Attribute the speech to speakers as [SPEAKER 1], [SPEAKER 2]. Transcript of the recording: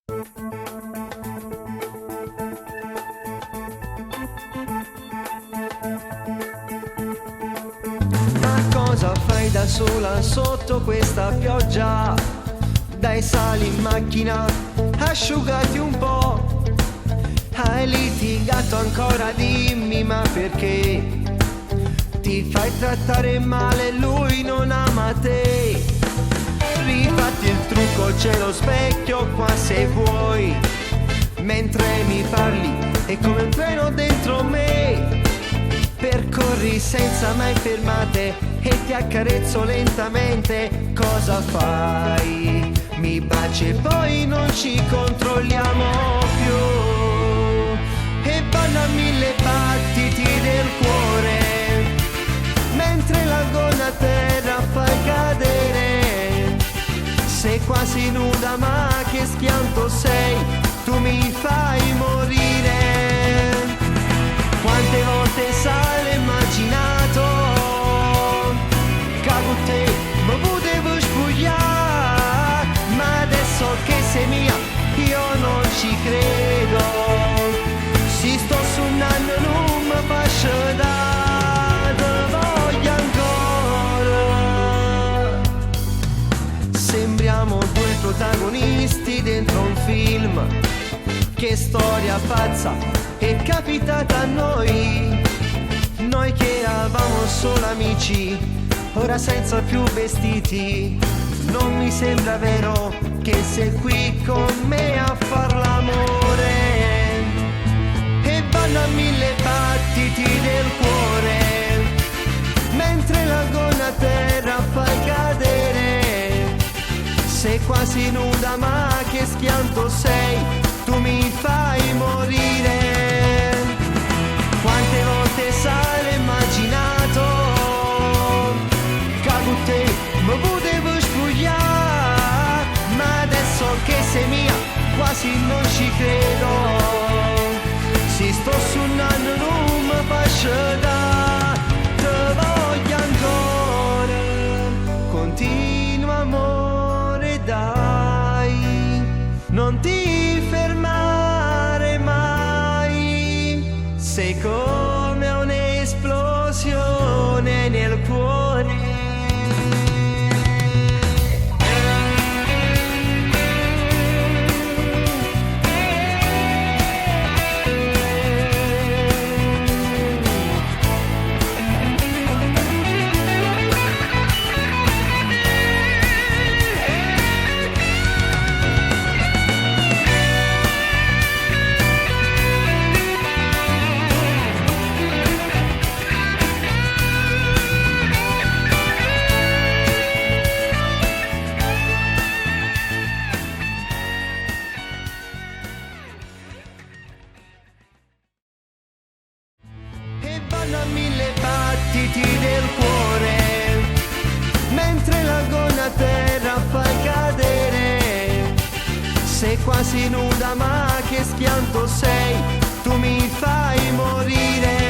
[SPEAKER 1] Ma cosa fai da sola sotto questa pioggia? Dai, sali in macchina, asciugati un po'. Hai litigato ancora, dimmi, ma perché? Ti fai trattare male, lui non ama te. Rifatti il trucco, c'è lo specchio qua se vuoi. Mentre mi parli è come un treno dentro me. Percorri senza mai fermate e ti accarezzo lentamente. Cosa fai? Mi baci e poi non ci controlliamo più. E vanno a 1000 battiti del cuore, mentre la gonna a terra fai cadere. Sei quasi nuda ma che schianto sei, tu mi fai morire. Quante volte sai immaginato che con te mi potevo spogliare, ma adesso che sei mia io non ci credo. Si sto suonando non mi faccio dare, te voglio ancora. Sembriamo due protagonisti dentro un film. Che storia pazza è capitata a noi. Noi che eravamo solo amici, ora senza più vestiti. Non mi sembra vero che sei qui con me a far l'amore. E vanno a 1000 battiti del cuore, mentre la gonna a terra fai cadere. Sei quasi nuda ma che schianto sei, tu mi fai morire. Quante volte sai immaginato che con te mi potevo spogliare, ma adesso che sei mia quasi non ci credo. Si sto suonando non mi faccio dare, te voglio ancora. Continua amore dai, non ti fermare mai. Sei come un'esplosione nel cuore. A 1000 battiti del cuore, mentre la gonna a terra fai cadere. Sei quasi nuda ma che schianto sei, tu mi fai morire.